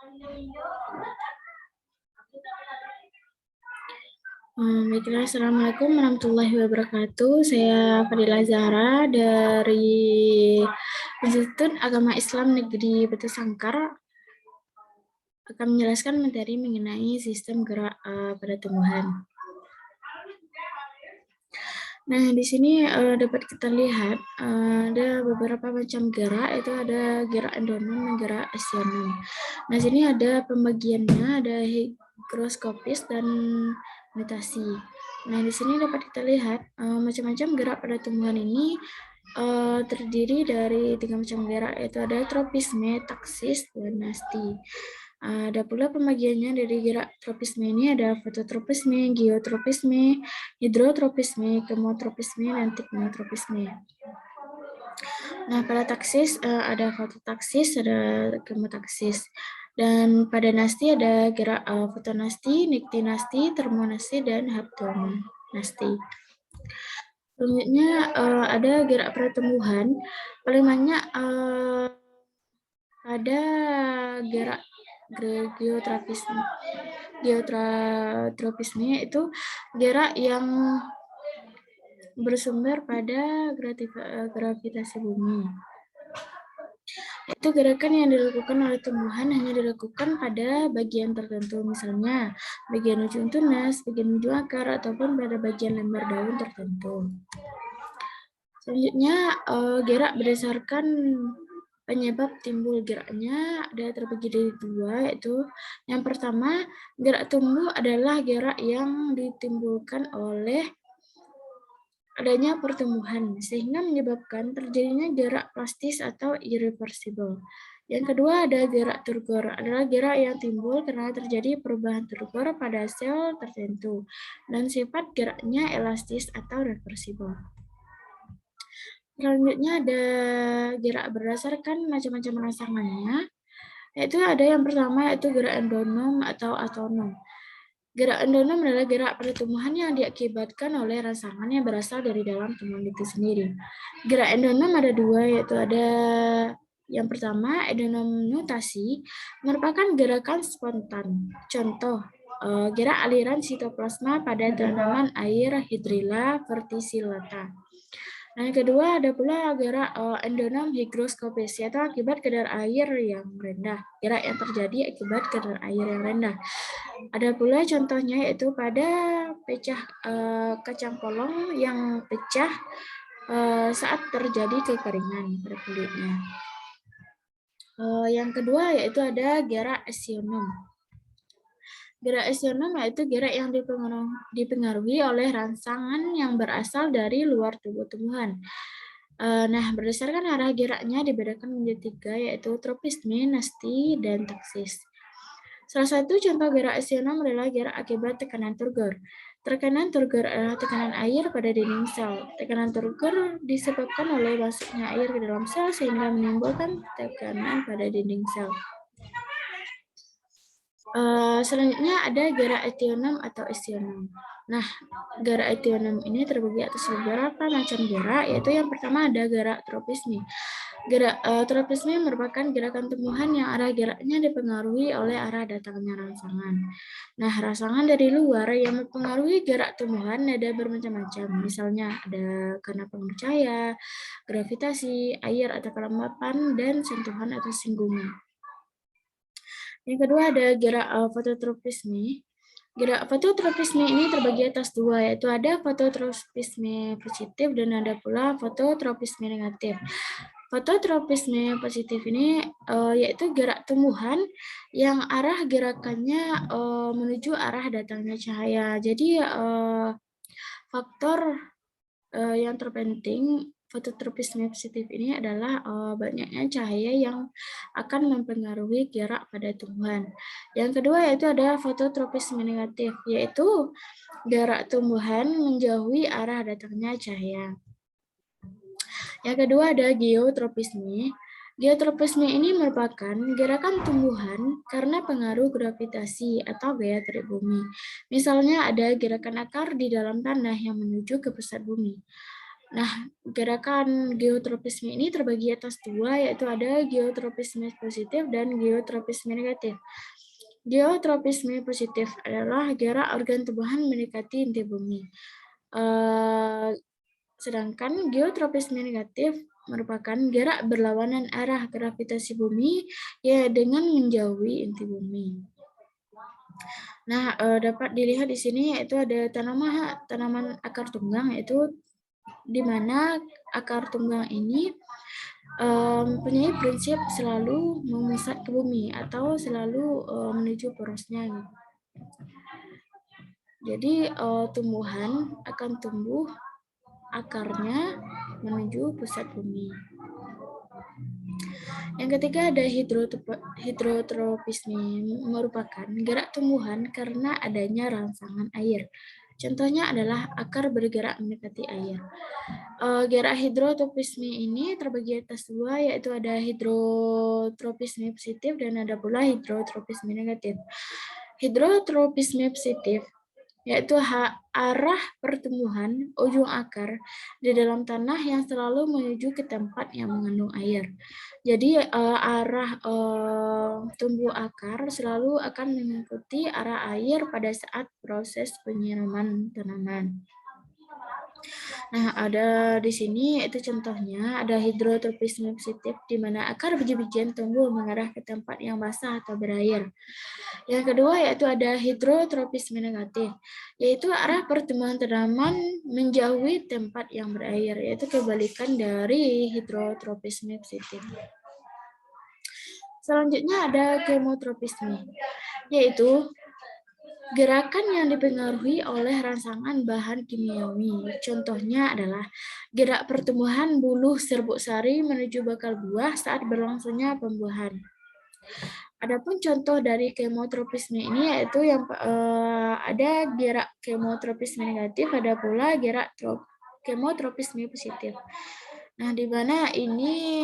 Baiklah, Assalamualaikum warahmatullahi wabarakatuh. Saya Fadila Zahra dari Institut Agama Islam Negeri Batu Sangkar akan menjelaskan materi mengenai sistem gerak pada tumbuhan. Nah, di sini dapat kita lihat ada beberapa macam gerak, itu ada gerak endonom dan gerak asionom. Nah, sini ada pembagiannya, ada higroskopis dan mutasi. Nah, di sini dapat kita lihat macam-macam gerak pada tumbuhan ini terdiri dari 3 macam gerak, yaitu ada tropisme, taksis, dan nasti. Ada pula pembagiannya dari gerak tropisme ini ada fototropisme, geotropisme, hidrotropisme, kemotropisme, dan teknotropisme. Nah, pada taksis ada fototaksis, ada kemotaksis. Dan pada nasti ada gerak fotonasti, niktinasti, termonasti, dan haptonasti. Selanjutnya ada gerak pertumbuhan. Paling banyak ada gerak geotropisme itu gerak yang bersumber pada gravitasi bumi. Itu gerakan yang dilakukan oleh tumbuhan hanya dilakukan pada bagian tertentu, misalnya bagian ujung tunas, bagian ujung akar, ataupun pada bagian lembar daun tertentu. Selanjutnya, gerak berdasarkan penyebab timbul geraknya ada terbagi dari 2, yaitu yang pertama, gerak tumbuh adalah gerak yang ditimbulkan oleh adanya pertumbuhan, sehingga menyebabkan terjadinya gerak plastis atau irreversible. Yang kedua ada gerak turgor, adalah gerak yang timbul karena terjadi perubahan turgor pada sel tertentu, dan sifat geraknya elastis atau reversible. Selanjutnya ada gerak berdasarkan macam-macam rangsangannya, yaitu ada yang pertama yaitu gerak endonom atau autonom. Gerak endonom adalah gerak pada tumbuhan yang diakibatkan oleh rangsangan yang berasal dari dalam tumbuhan itu sendiri. Gerak endonom ada 2, yaitu ada yang pertama endonom nutasi, merupakan gerakan spontan. Contoh, gerak aliran sitoplasma pada tanaman air Hydrilla verticillata. Nah, yang kedua ada pula gerak endonom higroskopis, yaitu akibat kadar air yang rendah. Gerak yang terjadi akibat kadar air yang rendah. Ada pula contohnya yaitu pada pecah kacang polong yang pecah saat terjadi kekeringan pada kulitnya. Yang kedua yaitu ada gerak asionom. Gerak asionom yaitu gerak yang dipengaruhi oleh rangsangan yang berasal dari luar tubuh tumbuhan. Nah, berdasarkan arah geraknya dibedakan menjadi 3, yaitu tropisme, nasti, dan taksis. Salah satu contoh gerak asionom adalah gerak akibat tekanan turgor. Tekanan turgor adalah tekanan air pada dinding sel. Tekanan turgor disebabkan oleh masuknya air ke dalam sel sehingga menimbulkan tekanan pada dinding sel. Selanjutnya ada gerak etionom atau esionom. Nah, gerak etionom ini terbagi atas beberapa macam gerak, yaitu yang pertama ada gerak tropisme. Gerak tropisme merupakan gerakan tumbuhan yang arah geraknya dipengaruhi oleh arah datangnya rangsangan. Nah, rangsangan dari luar yang mempengaruhi gerak tumbuhan ada bermacam-macam. Misalnya ada karena pengaruh cahaya, gravitasi, air atau kelembapan, dan sentuhan atau singgungan. Yang kedua ada gerak fototropisme. Gerak fototropisme ini terbagi atas 2, yaitu ada fototropisme positif dan ada pula fototropisme negatif. Fototropisme positif ini yaitu gerak tumbuhan yang arah gerakannya menuju arah datangnya cahaya. Jadi faktor yang terpenting fototropisme positif ini adalah banyaknya cahaya yang akan mempengaruhi gerak pada tumbuhan. Yang kedua yaitu ada fototropisme negatif, yaitu gerak tumbuhan menjauhi arah datangnya cahaya. Yang kedua ada geotropisme. Geotropisme ini merupakan gerakan tumbuhan karena pengaruh gravitasi atau gaya tarik bumi. Misalnya ada gerakan akar di dalam tanah yang menuju ke pusat bumi. Nah, gerakan geotropisme ini terbagi atas dua, yaitu ada geotropisme positif dan geotropisme negatif. Geotropisme positif adalah gerak organ tumbuhan mendekati inti bumi. Sedangkan geotropisme negatif merupakan gerak berlawanan arah gravitasi bumi ya dengan menjauhi inti bumi. Nah, dapat dilihat di sini yaitu ada tanaman akar tunggang, yaitu di mana akar tunggang ini mempunyai prinsip selalu memusat ke bumi atau selalu menuju porosnya. Jadi tumbuhan akan tumbuh akarnya menuju pusat bumi. Yang ketiga ada hidrotropisme, merupakan gerak tumbuhan karena adanya rangsangan air. Contohnya adalah akar bergerak mendekati air. Gerak hidrotropisme ini terbagi atas dua, yaitu ada hidrotropisme positif dan ada pula hidrotropisme negatif. Hidrotropisme positif yaitu arah pertumbuhan ujung akar di dalam tanah yang selalu menuju ke tempat yang mengandung air. Jadi arah tumbuh akar selalu akan mengikuti arah air pada saat proses penyiraman tanaman. Nah, ada di sini itu contohnya ada hidrotropisme positif di mana akar biji-bijian tumbuh mengarah ke tempat yang basah atau berair. Yang kedua yaitu ada hidrotropisme negatif, yaitu arah pertumbuhan tanaman menjauhi tempat yang berair, yaitu kebalikan dari hidrotropisme positif. Selanjutnya ada kemotropisme, yaitu gerakan yang dipengaruhi oleh rangsangan bahan kimiawi. Contohnya adalah gerak pertumbuhan buluh serbuk sari menuju bakal buah saat berlangsungnya pembuahan. Adapun contoh dari kemotropisme ini yaitu yang ada gerak kemotropisme negatif, ada pula gerak kemotropisme positif. Nah, di mana ini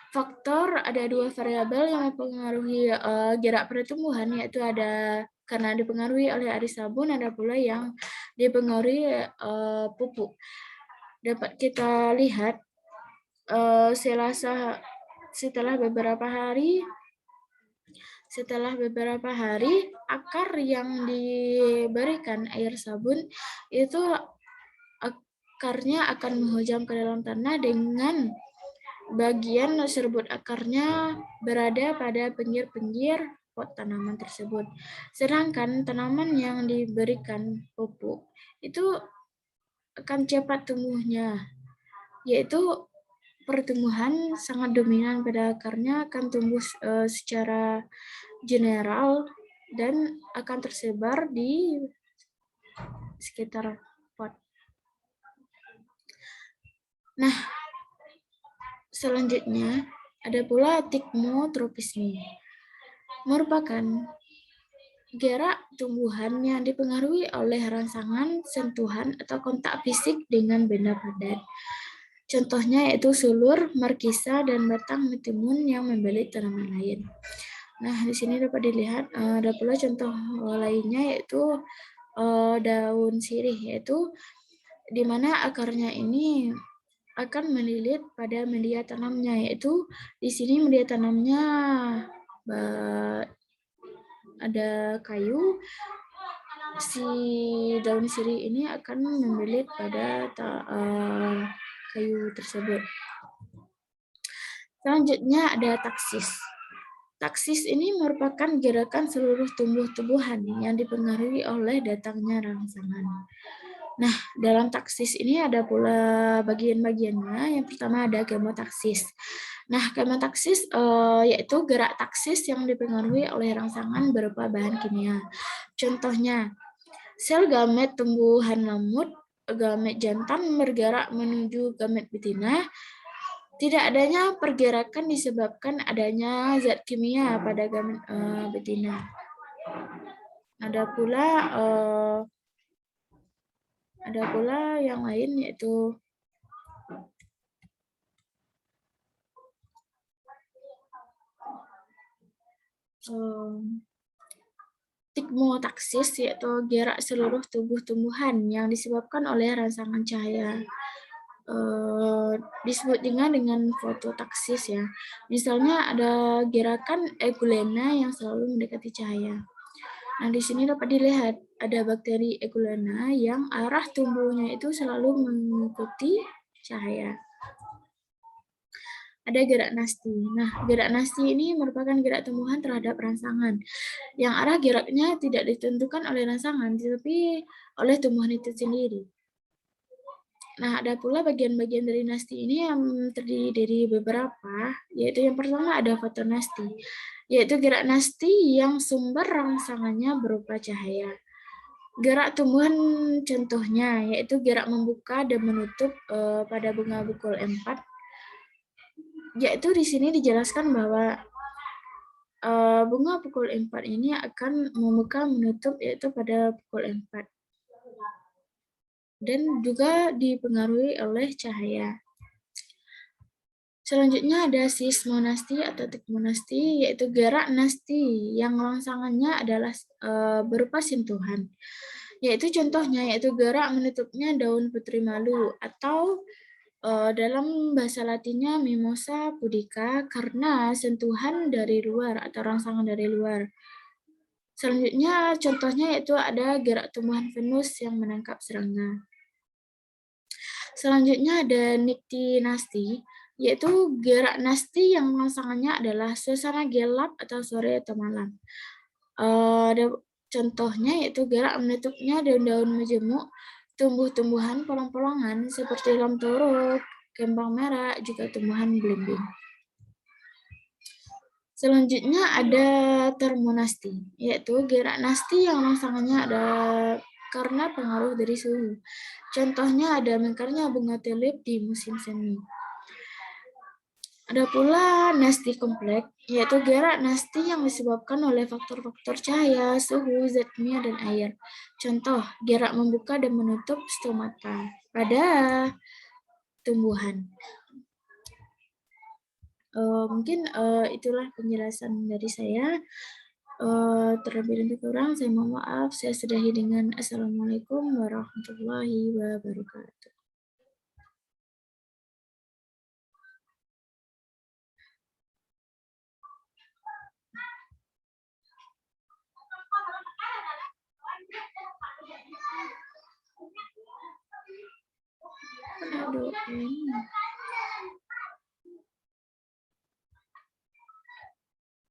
faktor ada dua variabel yang mempengaruhi gerak pertumbuhan, yaitu ada karena dipengaruhi oleh air sabun, ada pula yang dipengaruhi pupuk. Dapat kita lihat setelah beberapa hari akar yang diberikan air sabun itu akarnya akan menghujam ke dalam tanah dengan bagian serbuk akarnya berada pada pinggir-pinggir pot tanaman tersebut. Sedangkan tanaman yang diberikan pupuk itu akan cepat tumbuhnya, yaitu pertumbuhan sangat dominan pada akarnya, akan tumbuh secara general dan akan tersebar di sekitar pot. Nah, selanjutnya ada pula tikmotropisme, merupakan gerak tumbuhan yang dipengaruhi oleh rangsangan, sentuhan, atau kontak fisik dengan benda padat. Contohnya yaitu sulur, markisa, dan batang metimun yang membelit tanaman lain. Nah, di sini dapat dilihat ada pula contoh lainnya yaitu daun sirih, yaitu di mana akarnya ini akan melilit pada media tanamnya, yaitu di sini media tanamnya ada kayu. Si daun sirih ini akan membelit pada kayu tersebut. Selanjutnya ada taksis. Taksis ini merupakan gerakan seluruh tumbuh-tumbuhan yang dipengaruhi oleh datangnya rangsangan. Nah, dalam taksis ini ada pula bagian-bagiannya. Yang pertama ada kemotaksis. Nah, kemotaksis yaitu gerak taksis yang dipengaruhi oleh rangsangan berupa bahan kimia. Contohnya, sel gamet tumbuhan lamut, gamet jantan bergerak menuju gamet betina. Tidak adanya pergerakan disebabkan adanya zat kimia pada gamet betina. Ada pula yang lain yaitu tikmotaksis, yaitu gerak seluruh tubuh tumbuhan yang disebabkan oleh rangsangan cahaya. disebut juga dengan fototaksis ya. Misalnya ada gerakan Egulena yang selalu mendekati cahaya. Nah, di sini dapat dilihat ada bakteri Egulena yang arah tumbuhnya itu selalu mengikuti cahaya. Ada gerak nasti. Nah, gerak nasti ini merupakan gerak tumbuhan terhadap rangsangan, yang arah geraknya tidak ditentukan oleh rangsangan, tetapi oleh tumbuhan itu sendiri. Nah, ada pula bagian-bagian dari nasti ini yang terdiri dari beberapa, yaitu yang pertama ada fotonasti, yaitu gerak nasti yang sumber rangsangannya berupa cahaya. Gerak tumbuhan contohnya yaitu gerak membuka dan menutup pada bunga pukul 4. Yaitu di sini dijelaskan bahwa bunga pukul 4 ini akan membuka menutup yaitu pada pukul 4. Dan juga dipengaruhi oleh cahaya. Selanjutnya ada sismonasti atau tikmonasti, yaitu gerak nasti yang rangsangannya adalah berupa sentuhan. Yaitu contohnya yaitu gerak menutupnya daun putri malu atau dalam bahasa Latinnya Mimosa pudica karena sentuhan dari luar atau rangsangan dari luar. Selanjutnya contohnya yaitu ada gerak tumbuhan Venus yang menangkap serangga. Selanjutnya ada niktinasti, yaitu gerak nasti yang rangsangannya adalah suasana gelap atau sore atau malam. Ada contohnya yaitu gerak menutupnya daun-daun majemuk, tumbuh-tumbuhan polong-polongan seperti lamtoro, kembang merah, juga tumbuhan belimbing. Selanjutnya ada termonasti, yaitu gerak nasti yang rangsangannya ada karena pengaruh dari suhu. Contohnya ada mekarnya bunga tulip di musim semi. Ada pula nasti kompleks, yaitu gerak nasti yang disebabkan oleh faktor-faktor cahaya, suhu, zat kimia, dan air. Contoh, gerak membuka dan menutup stomata pada tumbuhan. Mungkin itulah penjelasan dari saya. Terlebih dan kurang, saya mohon maaf. Saya sudahi dengan Assalamualaikum warahmatullahi wabarakatuh. Aduh, ini.